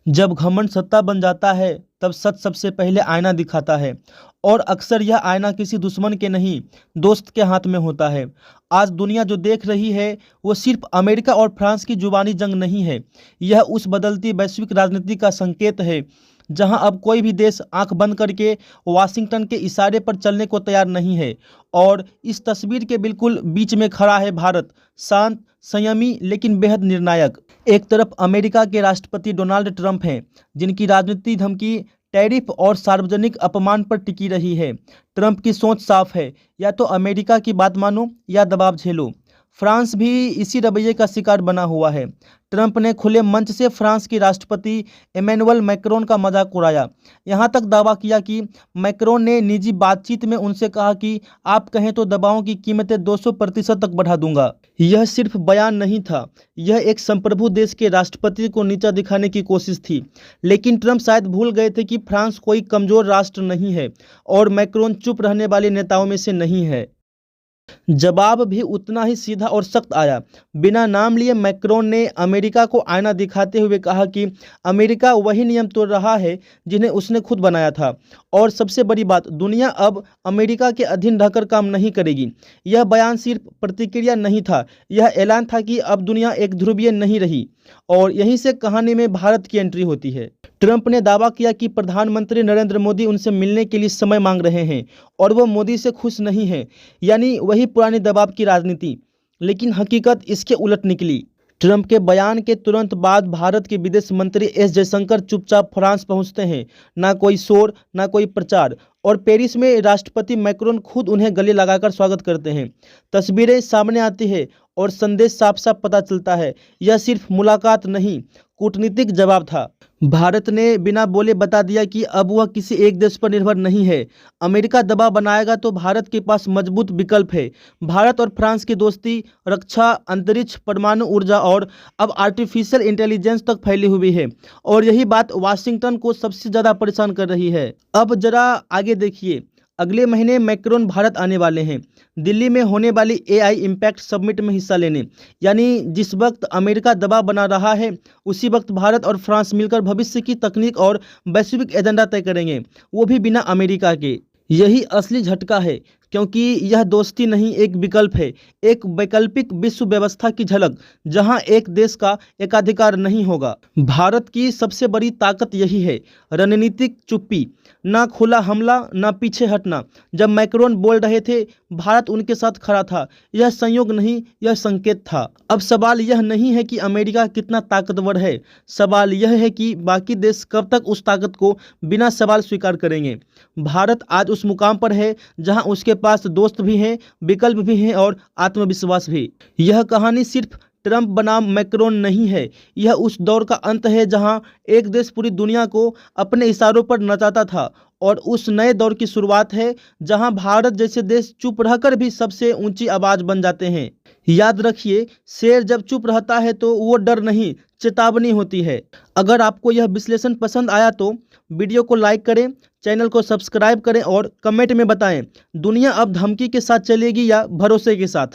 जब घमंड सत्ता बन जाता है तब सच सबसे पहले आईना दिखाता है। और अक्सर यह आईना किसी दुश्मन के नहीं, दोस्त के हाथ में होता है। आज दुनिया जो देख रही है वो सिर्फ अमेरिका और फ्रांस की जुबानी जंग नहीं है। यह उस बदलती वैश्विक राजनीति का संकेत है जहां अब कोई भी देश आंख बंद करके वाशिंगटन के इशारे पर चलने को तैयार नहीं है। और इस तस्वीर के बिल्कुल बीच में खड़ा है भारत, शांत, संयमी लेकिन बेहद निर्णायक। एक तरफ अमेरिका के राष्ट्रपति डोनाल्ड ट्रंप हैं, जिनकी राजनीति धमकी, टैरिफ और सार्वजनिक अपमान पर टिकी रही है। ट्रंप की सोच साफ है, या तो अमेरिका की बात मानो या दबाव झेलो। फ्रांस भी इसी रवैये का शिकार बना हुआ है। ट्रंप ने खुले मंच से फ्रांस के राष्ट्रपति इमैनुअल मैक्रोन का मजाक उड़ाया। यहाँ तक दावा किया कि मैक्रोन ने निजी बातचीत में उनसे कहा कि आप कहें तो दवाओं की कीमतें 200% तक बढ़ा दूंगा। यह सिर्फ बयान नहीं था, यह एक संप्रभु देश के राष्ट्रपति को नीचा दिखाने की कोशिश थी। लेकिन ट्रंप शायद भूल गए थे कि फ्रांस कोई कमजोर राष्ट्र नहीं है और मैक्रोन चुप रहने वाले नेताओं में से नहीं है। जवाब भी उतना ही सीधा और सख्त आया। बिना नाम लिए मैक्रोन ने अमेरिका को आईना दिखाते हुए कहा कि अमेरिका वही नियम तोड़ रहा है जिन्हें उसने खुद बनाया था। और सबसे बड़ी बात, दुनिया अब अमेरिका के अधीन रहकर काम नहीं करेगी। यह बयान सिर्फ प्रतिक्रिया नहीं था, यह ऐलान था कि अब दुनिया एक ध्रुवीय नहीं रही। और यहीं से कहानी में भारत की एंट्री होती है। ट्रंप ने दावा किया कि प्रधानमंत्री नरेंद्र मोदी उनसे मिलने के लिए समय मांग रहे हैं और वो मोदी से खुश नहीं हैं, यानी वही पुरानी दबाव की राजनीति। लेकिन हकीकत इसके उलट निकली। ट्रंप के बयान के तुरंत बाद भारत के विदेश मंत्री एस जयशंकर चुपचाप फ्रांस पहुंचते हैं। ना कोई शोर, ना कोई प्रचार। और पेरिस में राष्ट्रपति मैक्रोन खुद उन्हें गले लगाकर स्वागत करते हैं। तस्वीरें सामने आती है और संदेश साफ साफ पता चलता है, यह सिर्फ मुलाकात नहीं, कूटनीतिक जवाब था। भारत ने बिना बोले बता दिया कि अब वह किसी एक देश पर निर्भर नहीं है। अमेरिका दबाव बनाएगा तो भारत के पास मजबूत विकल्प है। भारत और फ्रांस की दोस्ती रक्षा, अंतरिक्ष, परमाणु ऊर्जा और अब आर्टिफिशियल इंटेलिजेंस तक फैली हुई है। और यही बात वाशिंगटन को सबसे ज़्यादा परेशान कर रही है। अब जरा आगे देखिए, अगले महीने मैक्रोन भारत आने वाले हैं, दिल्ली में होने वाली एआई इम्पैक्ट समिट में हिस्सा लेने। यानी जिस वक्त अमेरिका दबाव बना रहा है, उसी वक्त भारत और फ्रांस मिलकर भविष्य की तकनीक और वैश्विक एजेंडा तय करेंगे, वो भी बिना अमेरिका के। यही असली झटका है, क्योंकि यह दोस्ती नहीं, एक विकल्प है, एक वैकल्पिक विश्व व्यवस्था की झलक जहां एक देश का एकाधिकार नहीं होगा। भारत की सबसे बड़ी ताकत यही है, रणनीतिक चुप्पी, ना खुला हमला, ना पीछे हटना। जब मैक्रोन बोल रहे थे, भारत उनके साथ खड़ा था। यह संयोग नहीं, यह संकेत था। अब सवाल यह नहीं है कि अमेरिका कितना ताकतवर है, सवाल यह है कि बाकी देश कब तक उस ताकत को बिना सवाल स्वीकार करेंगे। भारत आज उस मुकाम पर है जहां उसके पास दोस्त भी हैं, विकल्प भी हैं और आत्मविश्वास भी। यह कहानी सिर्फ ट्रंप बनाम मैक्रोन नहीं है, यह उस दौर का अंत है जहां एक देश पूरी दुनिया को अपने इशारों पर नचाता था, और उस नए दौर की शुरुआत है जहां भारत जैसे देश चुप रहकर भी सबसे ऊंची आवाज बन जाते हैं। याद रखिए, शेर जब चुप रहता है तो वो डर नहीं, चेतावनी होती है। अगर आपको यह विश्लेषण पसंद आया तो वीडियो को लाइक करें, चैनल को सब्सक्राइब करें और कमेंट में बताएं, दुनिया अब धमकी के साथ चलेगी या भरोसे के साथ।